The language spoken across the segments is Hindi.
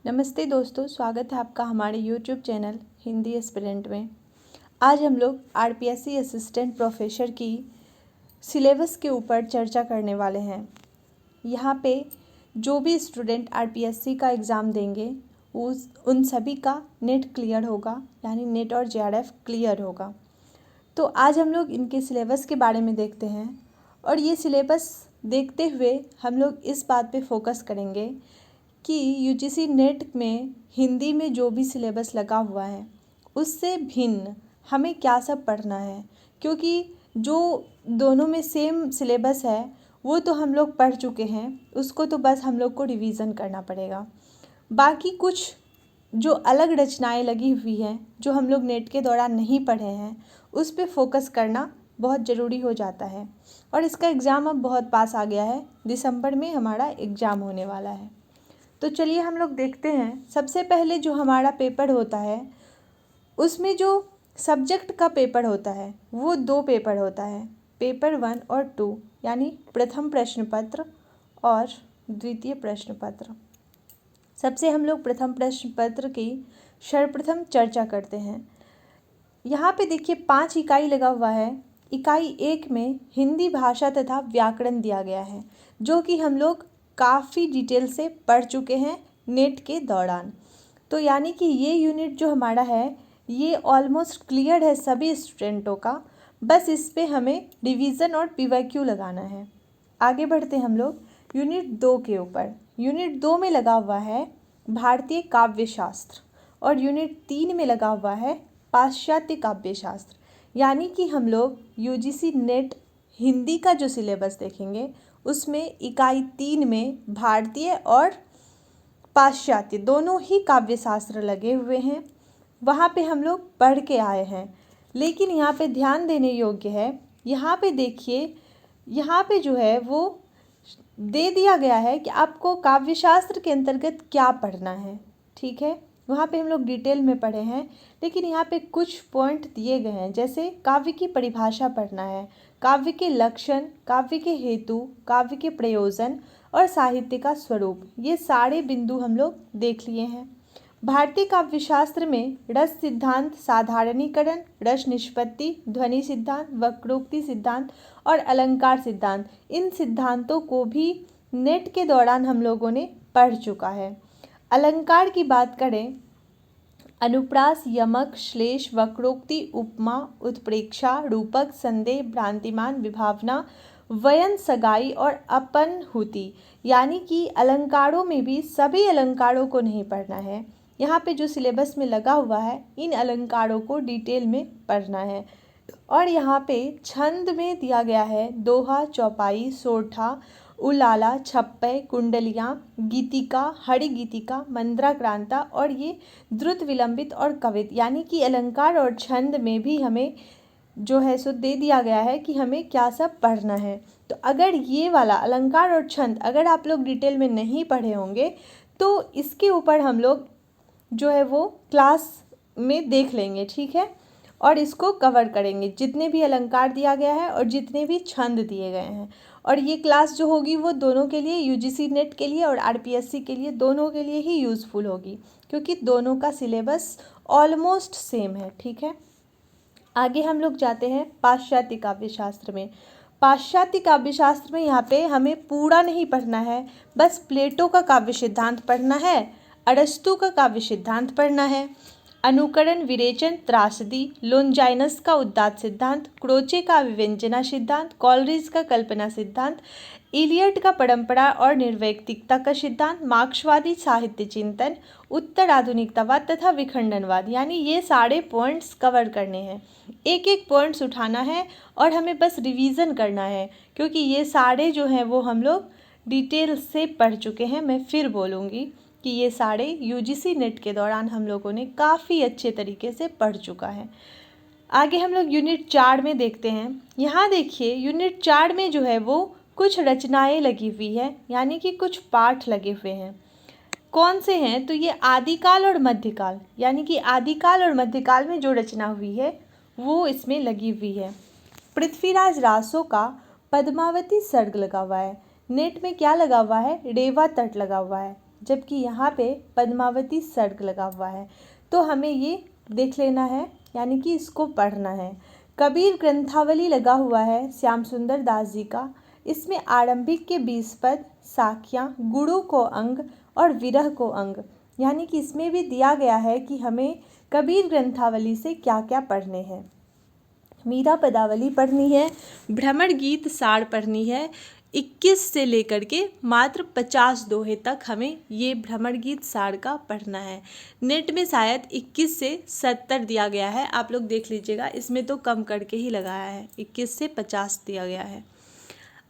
नमस्ते दोस्तों, स्वागत है आपका हमारे YouTube चैनल हिंदी एस्पिरेंट में। आज हम लोग आरपीएससी असिस्टेंट प्रोफेसर की सिलेबस के ऊपर चर्चा करने वाले हैं। यहाँ पे जो भी स्टूडेंट आरपीएससी का एग्ज़ाम देंगे उन सभी का नेट क्लियर होगा, यानी नेट और जेआरएफ क्लियर होगा। तो आज हम लोग इनके सिलेबस के बारे में देखते हैं और ये सिलेबस देखते हुए हम लोग इस बात पे फोकस करेंगे कि यूजीसी नेट में हिंदी में जो भी सिलेबस लगा हुआ है उससे भिन्न हमें क्या सब पढ़ना है, क्योंकि जो दोनों में सेम सिलेबस है वो तो हम लोग पढ़ चुके हैं, उसको तो बस हम लोग को रिवीज़न करना पड़ेगा। बाकी कुछ जो अलग रचनाएं लगी हुई हैं जो हम लोग नेट के दौरान नहीं पढ़े हैं उस पे फोकस करना बहुत ज़रूरी हो जाता है। और इसका एग्ज़ाम अब बहुत पास आ गया है, दिसंबर में हमारा एग्ज़ाम होने वाला है। तो चलिए हम लोग देखते हैं। सबसे पहले जो हमारा पेपर होता है उसमें जो सब्जेक्ट का पेपर होता है वो दो पेपर होता है, पेपर 1 और 2, यानी प्रथम प्रश्न पत्र और द्वितीय प्रश्न पत्र। सबसे हम लोग प्रथम प्रश्न पत्र की सर्वप्रथम चर्चा करते हैं। यहाँ पे देखिए 5 इकाई लगा हुआ है। इकाई 1 में हिंदी भाषा तथा व्याकरण दिया गया है, जो कि हम लोग काफ़ी डिटेल से पढ़ चुके हैं नेट के दौरान। तो यानी कि ये यूनिट जो हमारा है ये ऑलमोस्ट क्लियर है सभी स्टूडेंटों का, बस इस पे हमें रिवीजन और पीवाईक्यू लगाना है। आगे बढ़ते हैं हम लोग यूनिट 2 के ऊपर। यूनिट 2 में लगा हुआ है भारतीय काव्य शास्त्र और यूनिट 3 में लगा हुआ है पाश्चात्य काव्य शास्त्र। यानी कि हम लोग यूजीसी नेट हिंदी का जो सिलेबस देखेंगे उसमें इकाई 3 में भारतीय और पाश्चात्य दोनों ही काव्य शास्त्र लगे हुए हैं। वहाँ पे हम लोग पढ़ के आए हैं, लेकिन यहाँ पे ध्यान देने योग्य है। यहाँ पे देखिए, यहाँ पे जो है वो दे दिया गया है कि आपको काव्य शास्त्र के अंतर्गत क्या पढ़ना है। ठीक है, वहाँ पे हम लोग डिटेल में पढ़े हैं, लेकिन यहाँ पे कुछ पॉइंट दिए गए हैं, जैसे काव्य की परिभाषा पढ़ना है, काव्य के लक्षण, काव्य के हेतु, काव्य के प्रयोजन और साहित्य का स्वरूप। ये सारे बिंदु हम लोग देख लिए हैं। भारतीय काव्य शास्त्र में रस सिद्धांत, साधारणीकरण, रस निष्पत्ति, ध्वनि सिद्धांत, वक्रोक्ति सिद्धांत और अलंकार सिद्धांत, इन सिद्धांतों को भी नेट के दौरान हम लोगों ने पढ़ चुका है। अलंकार की बात करें, अनुप्रास, यमक, श्लेष, वक्रोक्ति, उपमा, उत्प्रेक्षा, रूपक, संदेह, भ्रांतिमान, विभावना, वयन, सगाई और अपनहुति, यानी कि अलंकारों में भी सभी अलंकारों को नहीं पढ़ना है। यहाँ पे जो सिलेबस में लगा हुआ है इन अलंकारों को डिटेल में पढ़ना है। और यहाँ पे छंद में दिया गया है दोहा, चौपाई, सोरठा, उलाला, छप्पय, कुंडलियाँ, गीतिका, हरि गीतिका, मंद्राक्रांता और ये द्रुत, विलंबित और कवित, यानी कि अलंकार और छंद में भी हमें जो है सो दे दिया गया है कि हमें क्या सब पढ़ना है। तो अगर ये वाला अलंकार और छंद अगर आप लोग डिटेल में नहीं पढ़े होंगे तो इसके ऊपर हम लोग जो है वो क्लास में देख लेंगे, ठीक है, और इसको कवर करेंगे, जितने भी अलंकार दिया गया है और जितने भी छंद दिए गए हैं। और ये क्लास जो होगी वो दोनों के लिए, यूजीसी नेट के लिए और आरपीएससी के लिए, दोनों के लिए ही यूज़फुल होगी, क्योंकि दोनों का सिलेबस ऑलमोस्ट सेम है। ठीक है, आगे हम लोग जाते हैं पाश्चात्य काव्य शास्त्र में। पाश्चात्य काव्य शास्त्र में यहाँ पे हमें पूरा नहीं पढ़ना है, बस प्लेटो का काव्य सिद्धांत पढ़ना है, अरस्तु का काव्य सिद्धांत पढ़ना है, अनुकरण, विरेचन, त्रासदी, लोनजाइनस का उदात्त सिद्धांत, क्रोचे का विव्यंजना सिद्धांत, कॉलरिज का कल्पना सिद्धांत, इलियट का परंपरा और निर्वैयक्तिकता का सिद्धांत, मार्क्सवादी साहित्य चिंतन, उत्तर आधुनिकतावाद तथा विखंडनवाद, यानी ये सारे पॉइंट्स कवर करने हैं। एक एक पॉइंट्स उठाना है और हमें बस रिवीजन करना है, क्योंकि ये सारे जो हैं वो हम लोग डिटेल से पढ़ चुके हैं। मैं फिर बोलूँगी कि ये सारे यूजीसी नेट के दौरान हम लोगों ने काफ़ी अच्छे तरीके से पढ़ चुका है। आगे हम लोग यूनिट 4 में देखते हैं। यहाँ देखिए यूनिट 4 में जो है वो कुछ रचनाएं लगी हुई है, यानी कि कुछ पाठ लगे हुए हैं। कौन से हैं? तो ये आदिकाल और मध्यकाल, यानी कि आदिकाल और मध्यकाल में जो रचना हुई है वो इसमें लगी हुई है। पृथ्वीराज रासो का पद्मावती सर्ग लगा हुआ है। नेट में क्या लगा हुआ है? रेवा तट लगा हुआ है। जबकि यहाँ पे पद्मावती सर्ग लगा हुआ है। तो हमें ये देख लेना है, यानी कि इसको पढ़ना है। कबीर ग्रंथावली लगा हुआ है श्याम सुंदर दास जी का। इसमें आरंभिक के 20 पद, साखियाँ, गुणों को अंग और विरह को अंग, यानी कि इसमें भी दिया गया है कि हमें कबीर ग्रंथावली से क्या क्या पढ़ने हैं। मीरा पदावली पढ़नी है, भ्रमर गीत सार पढ़नी है। 21 से लेकर के मात्र 50 दोहे तक हमें ये भ्रमर गीत सार का पढ़ना है। नेट में शायद 21 से 70 दिया गया है, आप लोग देख लीजिएगा, इसमें तो कम करके ही लगाया है, 21 से 50 दिया गया है।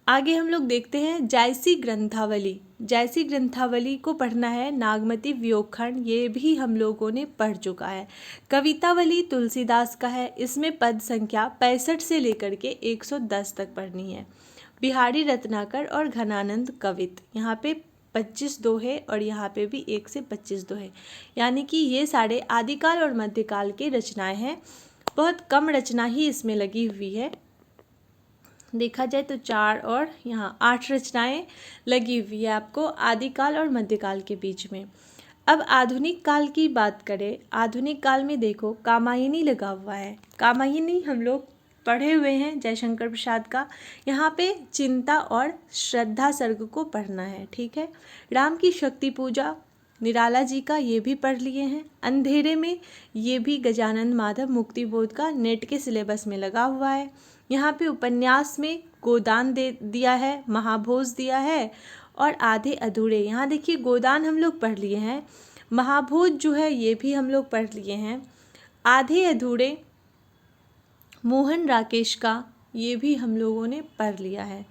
आगे हम लोग देखते हैं जायसी ग्रंथावली। जायसी ग्रंथावली को पढ़ना है। नागमती वियोगखंड, ये भी हम लोगों ने पढ़ चुका है। कवितावली तुलसीदास का है, इसमें पद संख्या 65 से लेकर के 110 तक पढ़नी है। बिहारी रत्नाकर और घनानंद कवित, यहाँ पे 25 दोहे और यहाँ पे भी 1 से 25 दोहे, यानी कि ये सारे आदिकाल और मध्यकाल के रचनाएं हैं। बहुत कम रचना ही इसमें लगी हुई है, देखा जाए तो 4 और यहाँ 8 रचनाएं लगी हुई है आपको आदिकाल और मध्यकाल के बीच में। अब आधुनिक काल की बात करें, आधुनिक काल में देखो कामायनी लगा हुआ है। कामायनी हम लोग पढ़े हुए हैं जयशंकर प्रसाद का। यहाँ पे चिंता और श्रद्धा सर्ग को पढ़ना है, ठीक है। राम की शक्ति पूजा निराला जी का, ये भी पढ़ लिए हैं। अंधेरे में, ये भी गजानन माधव मुक्तिबोध का नेट के सिलेबस में लगा हुआ है। यहाँ पे उपन्यास में गोदान दे दिया है, महाभोज दिया है और आधे अधूरे। यहाँ देखिए गोदान हम लोग पढ़ लिए हैं, महाभोज जो है ये भी हम लोग पढ़ लिए हैं। आधे अधूरे मोहन राकेश का, ये भी हम लोगों ने पढ़ लिया है।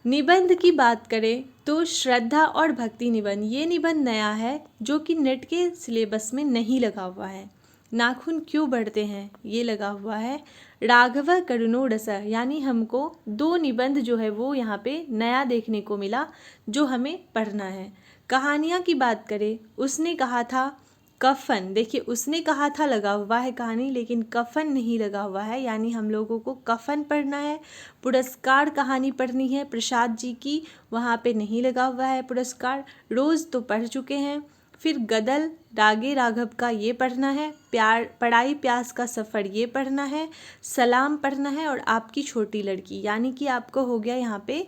निबंध की बात करें तो श्रद्धा और भक्ति निबंध, ये निबंध नया है जो कि नेट के सिलेबस में नहीं लगा हुआ है। नाखून क्यों बढ़ते हैं, ये लगा हुआ है। राघव करुणो रस, यानी हमको 2 निबंध जो है वो यहाँ पे नया देखने को मिला जो हमें पढ़ना है। कहानियाँ की बात करें, उसने कहा था कफन, देखिए उसने कहा था लगा हुआ है कहानी, लेकिन कफन नहीं लगा हुआ है, यानी हम लोगों को कफन पढ़ना है। पुरस्कार कहानी पढ़नी है प्रसाद जी की, वहाँ पे नहीं लगा हुआ है पुरस्कार, रोज़ तो पढ़ चुके हैं। फिर गदल रागे राघव का ये पढ़ना है। प्यार पढ़ाई प्यास का सफ़र ये पढ़ना है। सलाम पढ़ना है और आपकी छोटी लड़की, यानी कि आपको हो गया यहाँ पे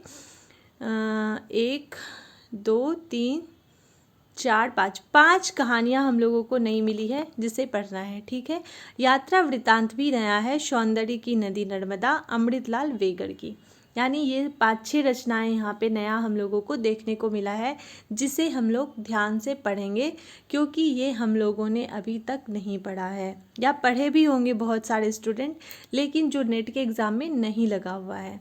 1 2 3 4 5 कहानियाँ हम लोगों को नहीं मिली है जिसे पढ़ना है, ठीक है। यात्रा वृतांत भी नया है, सौंदर्य की नदी नर्मदा, अमृतलाल वेगर की, यानी ये 5-6 रचनाएं यहाँ पे नया हम लोगों को देखने को मिला है जिसे हम लोग ध्यान से पढ़ेंगे, क्योंकि ये हम लोगों ने अभी तक नहीं पढ़ा है, या पढ़े भी होंगे बहुत सारे स्टूडेंट, लेकिन जो नेट के एग्ज़ाम में नहीं लगा हुआ है।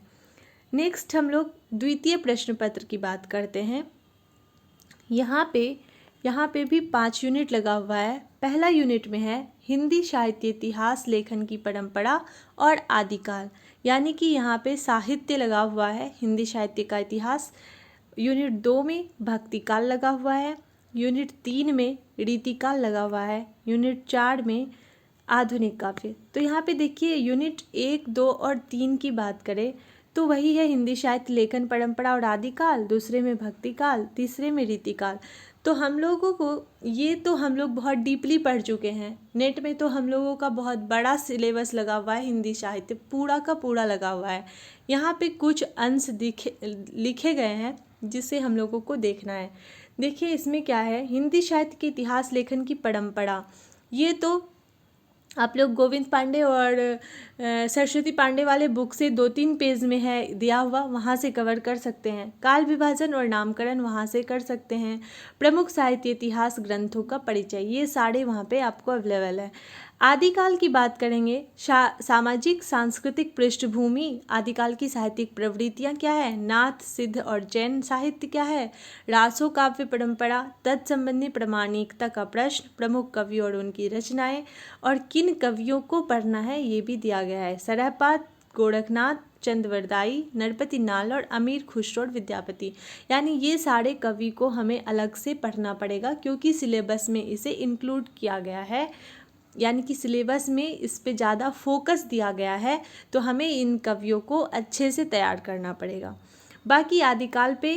नेक्स्ट हम लोग द्वितीय प्रश्न पत्र की बात करते हैं। यहाँ पे भी 5 यूनिट लगा हुआ है। पहला यूनिट में है हिंदी साहित्य इतिहास लेखन की परंपरा और आदिकाल, यानी कि यहाँ पे साहित्य लगा हुआ है, हिंदी साहित्य का इतिहास। यूनिट 2 में भक्तिकाल लगा हुआ है। यूनिट 3 में रीतिकाल लगा हुआ है। यूनिट 4 में आधुनिक काव्य। तो यहाँ पे देखिए यूनिट 1, 2 और 3 की बात करें तो वही है हिंदी साहित्य लेखन परंपरा और आदिकाल, दूसरे में भक्तिकाल, तीसरे में रीतिकाल। तो हम लोगों को ये तो हम लोग बहुत डीपली पढ़ चुके हैं। नेट में तो हम लोगों का बहुत बड़ा सिलेबस लगा हुआ है, हिंदी साहित्य पूरा का पूरा लगा हुआ है। यहाँ पे कुछ अंश लिखे गए हैं जिसे हम लोगों को देखना है। देखिए इसमें क्या है, हिंदी साहित्य के इतिहास लेखन की परंपरा, ये तो आप लोग गोविंद पांडे और सरस्वती पांडे वाले बुक से 2-3 पेज में है दिया हुआ, वहाँ से कवर कर सकते हैं। काल विभाजन और नामकरण वहाँ से कर सकते हैं। प्रमुख साहित्य इतिहास ग्रंथों का परिचय, ये सारे वहाँ पे आपको अवेलेबल है। आदिकाल की बात करेंगे, सामाजिक सांस्कृतिक पृष्ठभूमि, आदिकाल की साहित्यिक प्रवृत्तियाँ क्या है, नाथ सिद्ध और जैन साहित्य क्या है, रासो काव्य परंपरा, तत्संबंधी प्रमाणिकता का प्रश्न, प्रमुख कवि और उनकी रचनाएं, और किन कवियों को पढ़ना है ये भी दिया गया है। सरहपाद, गोरखनाथ, चंद्रवरदाई, नरपति नाल और अमीर खुसरो और विद्यापति, यानी ये सारे कवि को हमें अलग से पढ़ना पड़ेगा क्योंकि सिलेबस में इसे इंक्लूड किया गया है, यानी कि सिलेबस में इस पे ज़्यादा फोकस दिया गया है, तो हमें इन कवियों को अच्छे से तैयार करना पड़ेगा। बाकी आदिकाल पे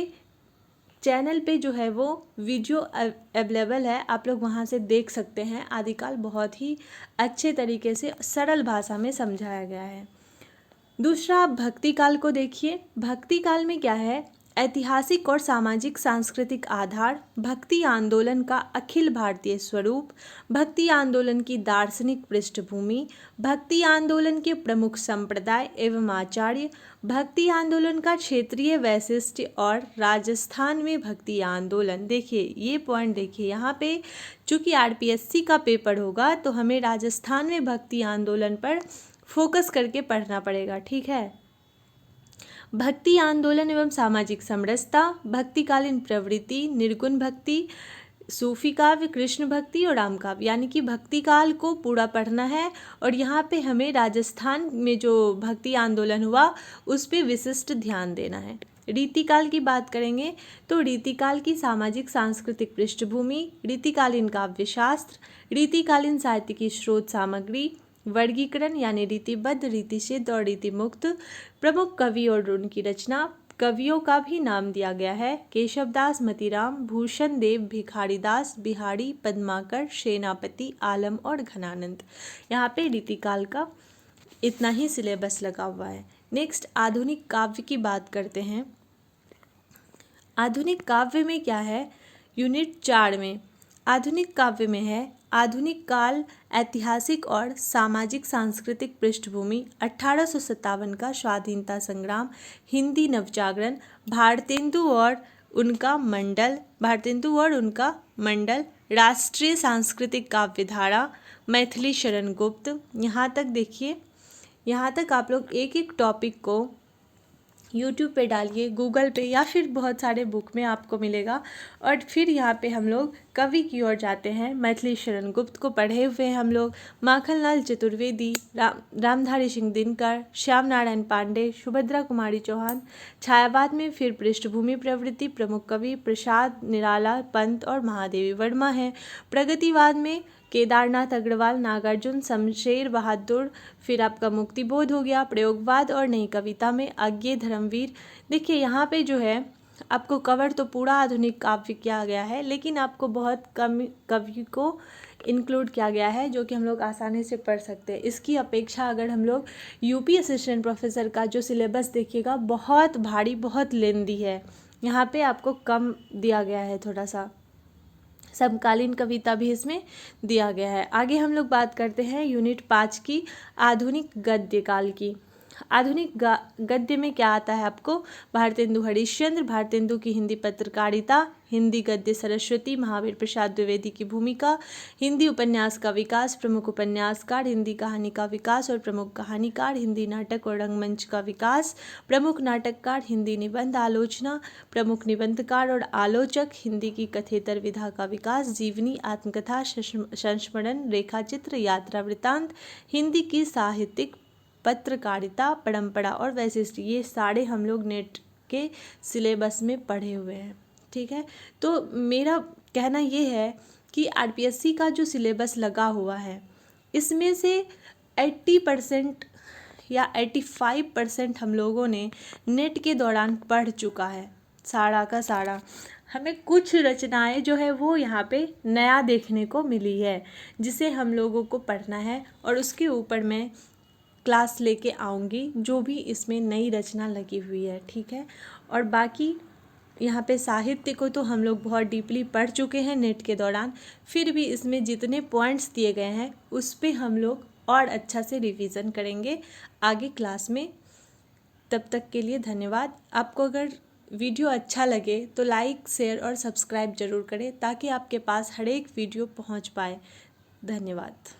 चैनल पे जो है वो वीडियो अवेलेबल है, आप लोग वहाँ से देख सकते हैं। आदिकाल बहुत ही अच्छे तरीके से सरल भाषा में समझाया गया है। दूसरा, आप भक्ति काल को देखिए। भक्ति काल में क्या है? ऐतिहासिक और सामाजिक सांस्कृतिक आधार, भक्ति आंदोलन का अखिल भारतीय स्वरूप, भक्ति आंदोलन की दार्शनिक पृष्ठभूमि, भक्ति आंदोलन के प्रमुख संप्रदाय एवं आचार्य, भक्ति आंदोलन का क्षेत्रीय वैशिष्ट्य और राजस्थान में भक्ति आंदोलन। देखिए ये पॉइंट देखिए, यहाँ पे चूँकि आरपीएससी का पेपर होगा तो हमें राजस्थान में भक्ति आंदोलन पर फोकस करके पढ़ना पड़ेगा, ठीक है। भक्ति आंदोलन एवं सामाजिक समरसता, भक्तिकालीन प्रवृत्ति, निर्गुण भक्ति, सूफी काव्य, कृष्ण भक्ति और राम काव्य, यानी कि भक्ति काल को पूरा पढ़ना है। और यहाँ पे हमें राजस्थान में जो भक्ति आंदोलन हुआ उस पे विशिष्ट ध्यान देना है। रीतिकाल की बात करेंगे तो रीतिकाल की सामाजिक सांस्कृतिक पृष्ठभूमि, रीतिकालीन काव्यशास्त्र, रीतिकालीन साहित्य की स्रोत सामग्री, वर्गीकरण यानी रीतिबद्ध, रीतिसिद्ध और रीतिमुक्त, प्रमुख कवि और उनकी रचना। कवियों का भी नाम दिया गया है: केशवदास, मतीराम, भूषण देव, भिखारीदास, बिहारी, पद्माकर, सेनापति, आलम और घनानंद। यहाँ पे रीतिकाल का इतना ही सिलेबस लगा हुआ है। नेक्स्ट, आधुनिक काव्य की बात करते हैं। आधुनिक काव्य में क्या है? यूनिट 4 में आधुनिक काव्य में है आधुनिक काल, ऐतिहासिक और सामाजिक सांस्कृतिक पृष्ठभूमि, 1857 का स्वाधीनता संग्राम, हिंदी नवजागरण, भारतेंदु और उनका मंडल, राष्ट्रीय सांस्कृतिक काव्यधारा, मैथिली शरण गुप्त। यहाँ तक देखिए, यहाँ तक आप लोग एक एक टॉपिक को यूट्यूब पे डालिए, गूगल पे, या फिर बहुत सारे बुक में आपको मिलेगा। और फिर यहाँ पे हम लोग कवि की ओर जाते हैं। मैथिली शरण गुप्त को पढ़े हुए हैं हम लोग, माखनलाल चतुर्वेदी, रामधारी सिंह दिनकर, श्याम नारायण पांडे, सुभद्रा कुमारी चौहान। छायावाद में फिर पृष्ठभूमि प्रवृत्ति, प्रमुख कवि प्रसाद निराला, पंत और महादेवी वर्मा हैं। प्रगतिवाद में केदारनाथ अग्रवाल, नागार्जुन, शमशेर बहादुर, फिर आपका मुक्तिबोध हो गया। प्रयोगवाद और नई कविता में अज्ञे धर्मवीर। देखिए यहाँ पे जो है आपको कवर तो पूरा आधुनिक काव्य किया गया है, लेकिन आपको बहुत कम कवि को इंक्लूड किया गया है जो कि हम लोग आसानी से पढ़ सकते हैं। इसकी अपेक्षा अगर हम लोग यूपी असिस्टेंट प्रोफेसर का जो सिलेबस देखिएगा, बहुत भारी, बहुत लेंदी है। यहाँ पे आपको कम दिया गया है, थोड़ा सा समकालीन कविता भी इसमें दिया गया है। आगे हम लोग बात करते हैं यूनिट 5 की, आधुनिक गद्य काल की। आधुनिक गद्य में क्या आता है आपको? भारतेंदु हरिश्चंद्र, भारतेंदु की हिंदी पत्रकारिता, हिंदी गद्य सरस्वती, महावीर प्रसाद द्विवेदी की भूमिका, हिंदी उपन्यास का विकास, प्रमुख उपन्यासकार, हिंदी कहानी का विकास और प्रमुख कहानीकार, हिंदी नाटक और रंगमंच का विकास, प्रमुख नाटककार, हिंदी निबंध आलोचना, प्रमुख निबंधकार और आलोचक, हिंदी की कथेतर विधा का विकास, जीवनी, आत्मकथा, संस्मरण, रेखाचित्र, यात्रा वृत्तांत, हिंदी की साहित्यिक पत्रकारिता, परंपरा और वैशिष्ट। ये सारे हम लोग नेट के सिलेबस में पढ़े हुए हैं, ठीक है। तो मेरा कहना ये है कि आरपीएससी का जो सिलेबस लगा हुआ है इसमें से 80% या 85% हम लोगों ने नेट के दौरान पढ़ चुका है, सारा का सारा। हमें कुछ रचनाएं जो है वो यहाँ पे नया देखने को मिली है, जिसे हम लोगों को पढ़ना है और उसके ऊपर मैं क्लास लेके आऊँगी जो भी इसमें नई रचना लगी हुई है, ठीक है। और बाकी यहाँ पे साहित्य को तो हम लोग बहुत डीपली पढ़ चुके हैं नेट के दौरान, फिर भी इसमें जितने पॉइंट्स दिए गए हैं उस पे हम लोग और अच्छा से रिवीजन करेंगे आगे क्लास में। तब तक के लिए धन्यवाद। आपको अगर वीडियो अच्छा लगे तो लाइक, शेयर और सब्सक्राइब ज़रूर करें ताकि आपके पास हर एक वीडियो पहुँच पाए। धन्यवाद।